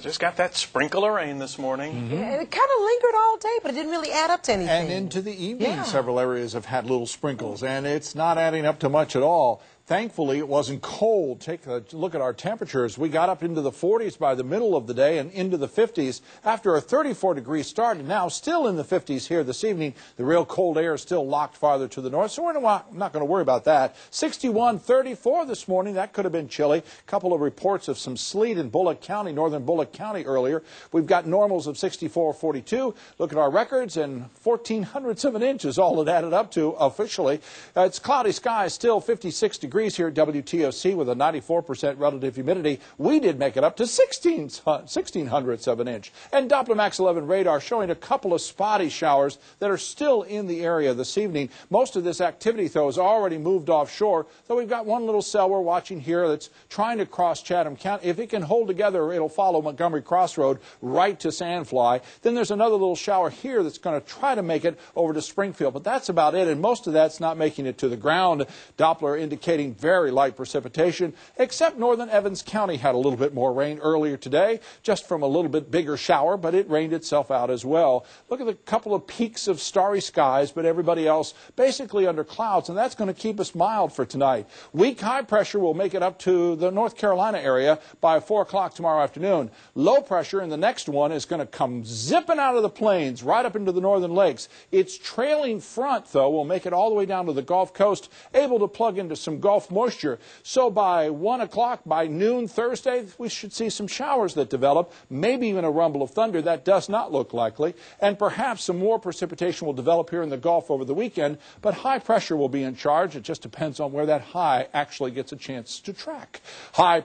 Just got that sprinkle of rain this morning. Yeah, it kind of lingered all day, but it didn't really add up to anything. And into the evening, several areas have had little sprinkles, and it's not adding up to much at all. Thankfully, it wasn't cold. Take a look at our temperatures. We got up into the 40s by the middle of the day and into the 50s after a 34-degree start, and now still in the 50s here this evening. The real cold air is still locked farther to the north, so we're not going to worry about that. 61-34 this morning. That could have been chilly. A couple of reports of some sleet in Bullock County, northern Bullock County earlier. We've got normals of 64-42. Look at our records, and 0.14 of an inch is all it added up to officially. It's cloudy skies, still 56 degrees here at WTOC with a 94% relative humidity. We did make it up to 16/100 of an inch. And Doppler Max 11 radar showing a couple of spotty showers that are still in the area this evening. Most of this activity, though, has already moved offshore, though we've got one little cell we're watching here that's trying to cross Chatham County. If it can hold together, it'll follow Montgomery Crossroad right to Sandfly. Then there's another little shower here that's going to try to make it over to Springfield, but that's about it, and most of that's not making it to the ground. Doppler indicating very light precipitation, except northern Evans County had a little bit more rain earlier today, just from a little bit bigger shower, but it rained itself out as well. Look at the couple of peaks of starry skies, but everybody else basically under clouds, and that's going to keep us mild for tonight. Weak high pressure will make it up to the North Carolina area by 4 o'clock tomorrow afternoon. Low pressure in the next one is going to come zipping out of the plains right up into the northern lakes. Its trailing front, though, will make it all the way down to the Gulf Coast, able to plug into some Gulf moisture. So by 1 o'clock, by noon Thursday, we should see some showers that develop, maybe even a rumble of thunder. That does not look likely. And perhaps some more precipitation will develop here in the Gulf over the weekend, but high pressure will be in charge. It just depends on where that high actually gets a chance to track. High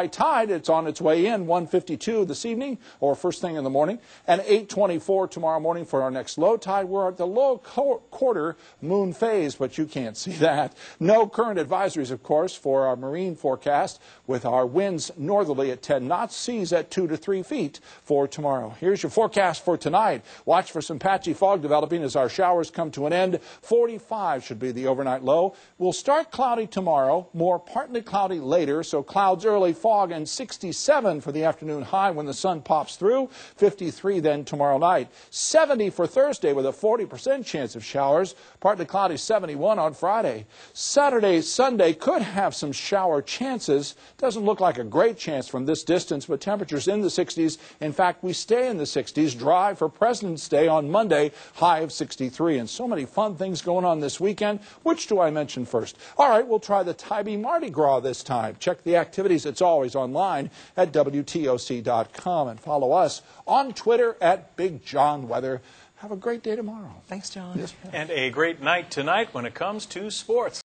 tide, it's on its way in, 1:52 this evening, or first thing in the morning, and 8:24 tomorrow morning for our next low tide. We're at the low quarter moon phase, but you can't see that. No current advisories, of course, for our marine forecast, with our winds northerly at 10 knots, seas at 2 to 3 feet for tomorrow. Here's your forecast for tonight. Watch for some patchy fog developing as our showers come to an end. 45 should be the overnight low. We'll start cloudy tomorrow, more partly cloudy later, so clouds early, fog, and 67 for the afternoon high when the sun pops through. 53 then tomorrow night. 70 for Thursday with a 40% chance of showers. Partly cloudy, 71 on Friday. Saturday, Sunday could have some shower chances. Doesn't look like a great chance from this distance, but temperatures in the 60s. In fact, we stay in the 60s. Dry for President's Day on Monday, high of 63. And so many fun things going on this weekend. Which do I mention first? All right, we'll try the Tybee Mardi Gras this time. Check the activities. It's always online at WTOC.com. And follow us on Twitter at Big John Weather. Have a great day tomorrow. Thanks, John. And a great night tonight when it comes to sports.